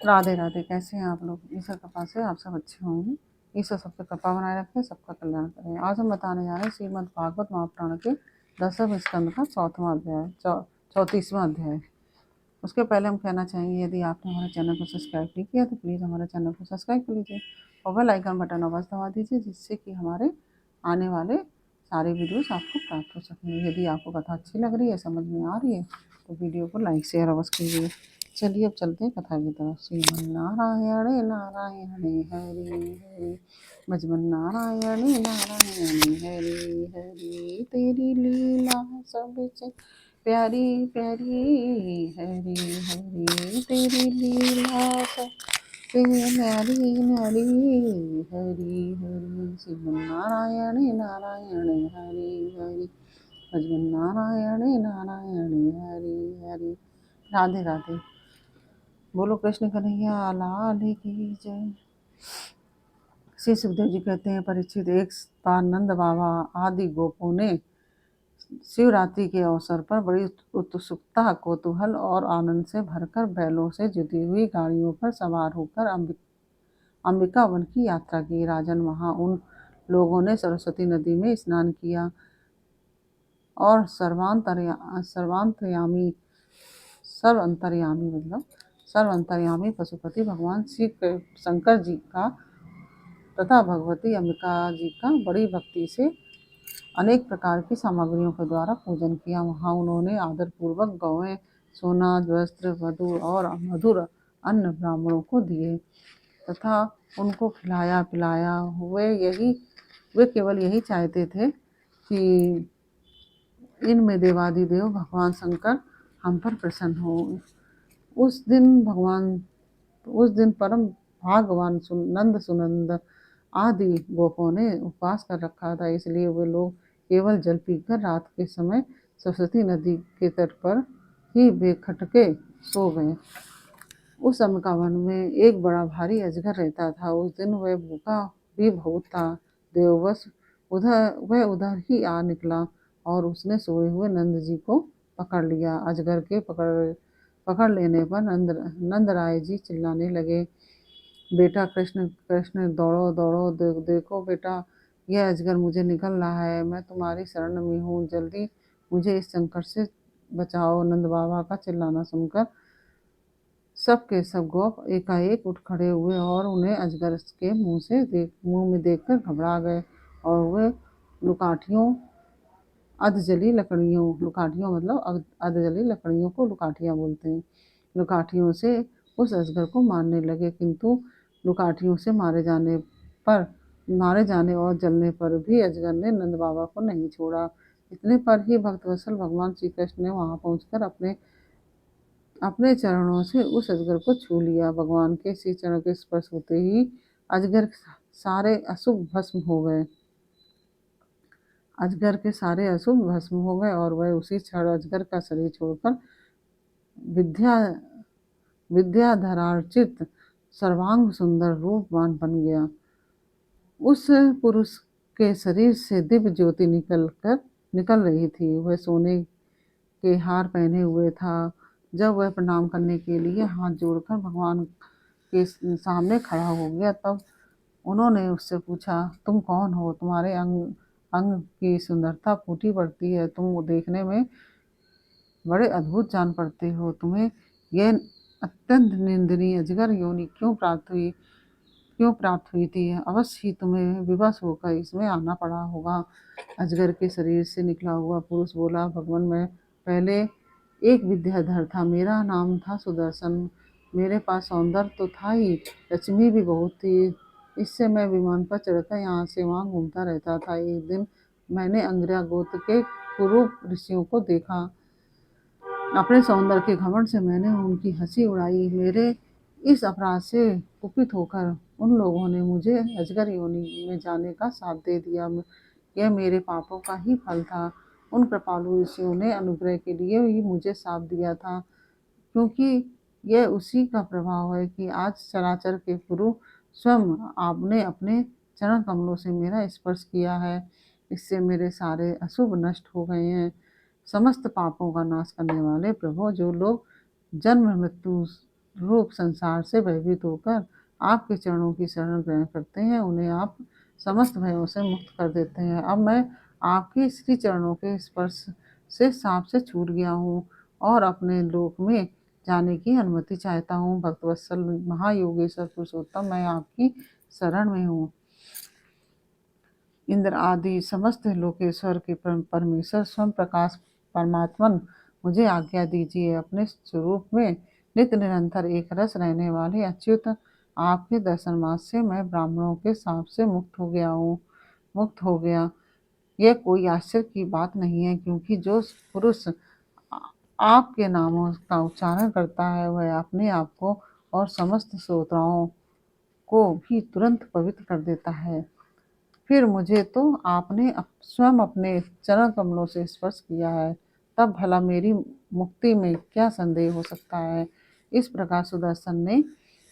राधे राधे। कैसे हैं आप लोग? ईश्वर कृपा से आप सब अच्छे होंगे। ईश्वर सब पे कृपा बनाए रखे, सबका कल्याण करें। आज हम बताने जा रहे हैं श्रीमद् भागवत महापुराण के 10वें स्कंद का 34वां अध्याय। उसके पहले हम कहना चाहेंगे, यदि आपने हमारे चैनल को सब्सक्राइब नहीं किया तो प्लीज़ हमारे चैनल को सब्सक्राइब कर लीजिए और बेल आइकन बटन अवश्य दबा दीजिए, जिससे कि हमारे आने वाले सारे वीडियोस आपको प्राप्त हो सकें। यदि आपको कथा अच्छी लग रही है, समझ में आ रही है, तो वीडियो को लाइक शेयर अवश्य कीजिए। चलिए अब चलते हैं कथा की तरफ। श्रीमन्नारायण नारायण हरि हरि, भजमन नारायण नारायण हरि हरि, तेरी लीला सबसे प्यारी प्यारी, हरि हरि तेरी लीला सबसे न्यारी न्यारी, हरि हरि श्रीमन्नारायण नारायण हरि हरि, भजमन नारायण नारायण हरि हरि। राधे राधे। बोलो कृष्ण कन्हैया लाल की जय। श्री सुखदेव जी कहते हैं, परीक्षित, एक बार नंद बाबा आदि गोपों ने शिवरात्रि के अवसर पर बड़ी उत्सुकता, कौतूहल और आनंद से भरकर बैलों से जुती हुई गाड़ियों पर सवार होकर अंबिका वन की यात्रा की। राजन, वहां उन लोगों ने सरस्वती नदी में स्नान किया और सर्व अंतर्यामी पशुपति भगवान श्री शंकर जी का तथा भगवती अंबिका जी का बड़ी भक्ति से अनेक प्रकार की सामग्रियों के द्वारा पूजन किया। वहां उन्होंने आदरपूर्वक गौएं, सोना, वस्त्र, वधु और मधुर अन्न ब्राह्मणों को दिए तथा उनको खिलाया पिलाया। वे केवल यही चाहते थे कि इनमें देवादिदेव भगवान शंकर हम पर प्रसन्न हो। उस दिन परम भागवान नंद सुनंद आदि गोपों ने उपवास कर रखा था, इसलिए वे लोग केवल जल पीकर रात के समय सरस्वती नदी के तट पर ही बेखटके सो गए। उस अंबिका वन में एक बड़ा भारी अजगर रहता था। उस दिन वह भूखा भी बहुत था। देववश वह उधर ही आ निकला और उसने सोए हुए नंद जी को पकड़ लिया। अजगर के पकड़ लेने पर नंद राय जी चिल्लाने लगे, बेटा कृष्ण कृष्ण, दौड़ो दौड़ो, देखो बेटा, यह अजगर मुझे निगल रहा है। मैं तुम्हारी शरण में हूँ, जल्दी मुझे इस संकट से बचाओ। नंद बाबा का चिल्लाना सुनकर सब के सब गोप एकाएक उठ खड़े हुए और उन्हें अजगर के मुंह में देखकर घबरा गए और वे लुकाठियों अधजली लकड़ियों को लुकाठियाँ बोलते हैं, लुकाठियों से उस अजगर को मारने लगे। किंतु लुकाठियों से मारे जाने और जलने पर भी अजगर ने नंद बाबा को नहीं छोड़ा। इतने पर ही भक्तवत्सल भगवान श्री कृष्ण ने वहां पहुंचकर अपने चरणों से उस अजगर को छू लिया। भगवान के श्री चरण के स्पर्श होते ही अजगर सारे अशुभ भस्म हो गए और वह उसी क्षण अजगर का शरीर छोड़कर विद्याधरार्चित सर्वांग सुंदर रूपवान बन गया। उस पुरुष के शरीर से दिव्य ज्योति निकल रही थी। वह सोने के हार पहने हुए था। जब वह प्रणाम करने के लिए हाथ जोड़कर भगवान के सामने खड़ा हो गया, तब उन्होंने उससे पूछा, तुम कौन हो? तुम्हारे अंग की सुंदरता फूटी पड़ती है। तुम देखने में बड़े अद्भुत जान पड़ते हो। तुम्हें यह अत्यंत निंदनीय अजगर योनि क्यों प्राप्त हुई थी? अवश्य ही तुम्हें विवश होकर इसमें आना पड़ा होगा। अजगर के शरीर से निकला हुआ पुरुष बोला, भगवान, मैं पहले एक विद्याधर था। मेरा नाम था सुदर्शन। मेरे पास सौंदर्य तो था ही, लक्ष्मी भी बहुत थी। इससे मैं विमान पर चढ़कर यहाँ से वहाँ घूमता रहता था। एक दिन मैंने अंगिरा गोत्र के कुरूप ऋषियों को देखा। अपने सौंदर्य के घमंड से मैंने उनकी हंसी उड़ाई। मेरे इस अपराध से कुपित होकर उन लोगों ने मुझे अजगर योनि में जाने का श्राप दे दिया। यह मेरे पापों का ही फल था। उन कृपालु ऋषियों ने अनुग्रह के लिए ही मुझे श्राप दिया था, क्योंकि यह उसी का प्रभाव है कि आज चराचर के गुरु स्वयं आपने अपने चरण कमलों से मेरा स्पर्श किया है। इससे मेरे सारे अशुभ नष्ट हो गए हैं। समस्त पापों का नाश करने वाले प्रभु, जो लोग जन्म मृत्यु रूप संसार से भयभीत होकर आपके चरणों की शरण ग्रहण करते हैं, उन्हें आप समस्त भयों से मुक्त कर देते हैं। अब मैं आपके श्री चरणों के स्पर्श से सांप से छूट गया हूँ और अपने लोक में जाने की अनुमति चाहता हूँ। भक्तवत्सल महायोगेश्वर पुरुषोत्तम, मैं आपकी शरण में हूँ। इंद्र आदि समस्त लोकेश्वर के परमेश्वर स्वयं प्रकाश परमात्मन, मुझे आज्ञा दीजिए। अपने स्वरूप में नित्य निरंतर एक रस रहने वाले अच्युत, आपके दर्शन मात्र से मैं ब्राह्मणों के शाप से मुक्त हो गया। यह कोई आश्चर्य की बात नहीं है, क्योंकि जो पुरुष आपके नामों का उच्चारण करता है वह अपने आप को और समस्त श्रोताओं को भी तुरंत पवित्र कर देता है। फिर मुझे तो आपने स्वयं अपने चरण कमलों से स्पर्श किया है, तब भला मेरी मुक्ति में क्या संदेह हो सकता है। इस प्रकार सुदर्शन ने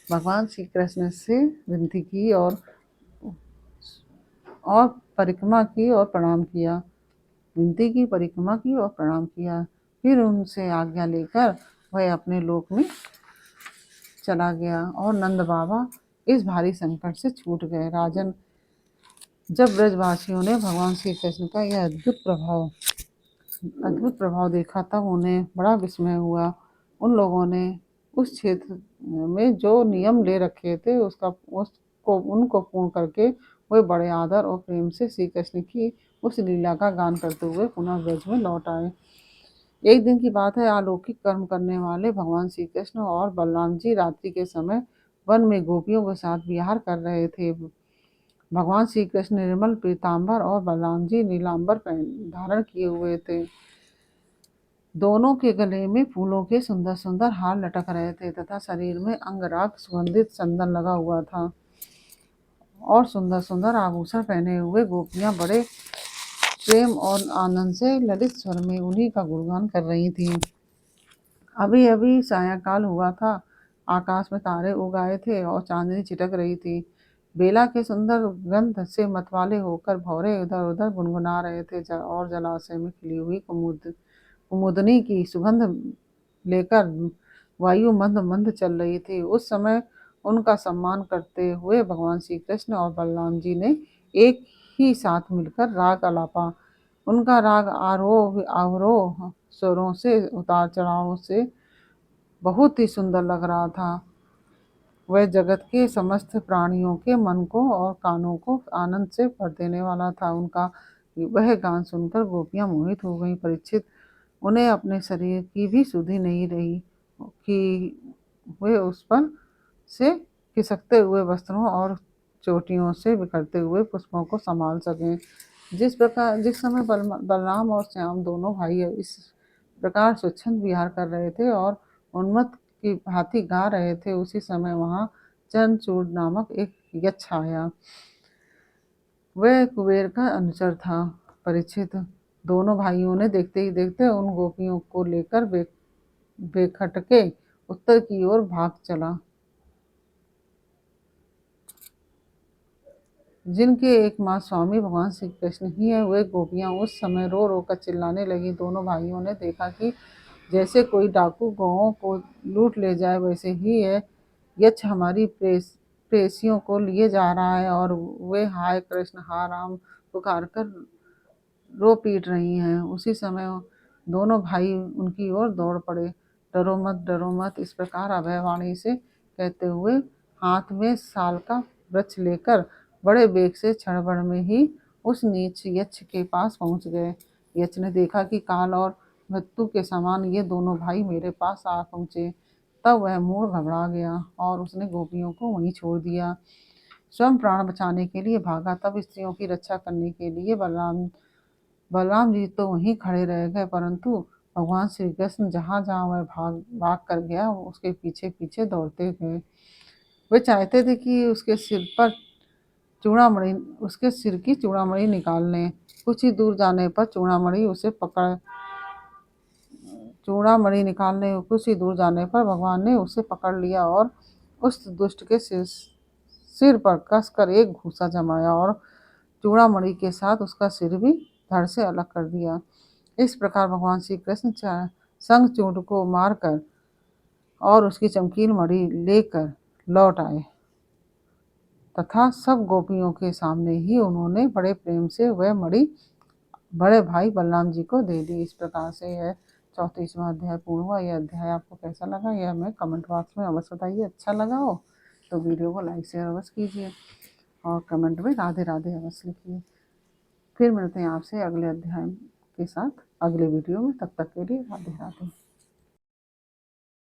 भगवान श्री कृष्ण से विनती की और परिक्रमा की और प्रणाम किया। विनती की, परिक्रमा की और प्रणाम किया। फिर उनसे आज्ञा लेकर वह अपने लोक में चला गया और नंद बाबा इस भारी संकट से छूट गए। राजन, जब ब्रजवासियों ने भगवान श्री कृष्ण का यह अद्भुत प्रभाव देखा, तब उन्हें बड़ा विस्मय हुआ। उन लोगों ने उस क्षेत्र में जो नियम ले रखे थे उनको पूर्ण करके वे बड़े आदर और प्रेम से श्री कृष्ण की उस लीला का गान करते हुए पुनः ब्रज में लौट आए। एक दिन की बात है, अलौकिक कर्म करने वाले भगवान श्री कृष्ण और बलराम जी रात्रि के समय वन में गोपियों के साथ विहार कर रहे थे। भगवान श्री कृष्ण निर्मल पीताम्बर और बलराम जी नीलांबर धारण किए हुए थे। दोनों के गले में फूलों के सुंदर सुंदर हार लटक रहे थे तथा शरीर में अंगराग सुगंधित चंदन लगा हुआ था और सुंदर सुंदर आभूषण पहने हुए गोपियां बड़े प्रेम और आनंद से ललित स्वर में उन्हीं का गुणगान कर रही थी। अभी अभी सायंकाल हुआ था, आकाश में तारे उग आए थे और चांदनी छिटक रही थी। बेला के सुंदर गंध से मतवाले होकर भौरे इधर उधर गुनगुना रहे थे और जलाशय में खिली हुई कुमुदनी की सुगंध लेकर वायु मंद मंद चल रही थी। उस समय उनका सम्मान करते हुए भगवान श्री कृष्ण और बलराम जी ने एक ही साथ मिलकर राग अलापा। उनका राग आरोह अवरोह स्वरों से उतार चढ़ाव से बहुत ही सुंदर लग रहा था। वह जगत के समस्त प्राणियों के मन को और कानों को आनंद से भर देने वाला था। उनका वह गान सुनकर गोपियां मोहित हो गईं। परीक्षित, उन्हें अपने शरीर की भी सुधि नहीं रही कि वे उस पर से खिसकते हुए वस्त्रों और चोटियों से बिखरते हुए पुष्पों को संभाल सकें। जिस समय बलराम और श्याम दोनों भाई इस प्रकार स्वच्छंद विहार कर रहे थे और उन्मत्त की भांति गा रहे थे, उसी समय वहाँ चंद्रचूड़ नामक एक यक्ष आया। वह कुबेर का अनुचर था। परीक्षित, दोनों भाइयों ने देखते ही देखते उन गोपियों को लेकर बेखटके उत्तर की ओर भाग चला। जिनके एकमात्र स्वामी भगवान श्री कृष्ण ही है, वे गोपियां उस समय रो रो कर चिल्लाने लगी। दोनों भाइयों ने देखा कि जैसे कोई डाकू गौओं को लूट ले जाए, वैसे ही है यक्ष हमारी प्रेसियों को लिए जा रहा है और वे हाय कृष्ण हाय राम पुकार कर रो पीट रही हैं। उसी समय दोनों भाई उनकी ओर दौड़ पड़े। डरो मत, इस प्रकार अभयवाणी से कहते हुए हाथ में साल का वृक्ष लेकर बड़े वेग से क्षणभर में ही उस नीच यक्ष के पास पहुंच गए। यक्ष ने देखा कि काल और मृत्यु के समान ये दोनों भाई मेरे पास आ पहुंचे, तब वह मूढ़ घबरा गया और उसने गोपियों को वहीं छोड़ दिया। स्वयं प्राण बचाने के लिए भागा, तब स्त्रियों की रक्षा करने के लिए बलराम जी तो वहीं खड़े रह गए, परंतु भगवान श्री कृष्ण जहाँ जहाँ वह भाग कर गया उसके पीछे पीछे दौड़ते गए। वे चाहते थे कि उसके सिर की चूड़ामणि निकाल लें। कुछ ही दूर जाने पर कुछ ही दूर जाने पर भगवान ने उसे पकड़ लिया और उस दुष्ट के सिर पर कसकर एक घूसा जमाया और चूड़ामणि के साथ उसका सिर भी धड़ से अलग कर दिया। इस प्रकार भगवान श्री कृष्ण शंखचूड़ को मारकर और उसकी चमकील मणि लेकर लौट आए तथा सब गोपियों के सामने ही उन्होंने बड़े प्रेम से वह मणि बड़े भाई बलराम जी को दे दी। इस प्रकार से यह 34वां अध्याय पूर्ण हुआ। यह अध्याय आपको कैसा लगा यह हमें कमेंट बॉक्स में अवश्य बताइए। अच्छा लगा हो तो वीडियो को लाइक शेयर अवश्य कीजिए और कमेंट में राधे राधे अवश्य लिखिए। फिर मिलते हैं आपसे अगले अध्याय के साथ अगले वीडियो में। तब तक के लिए राधे राधे।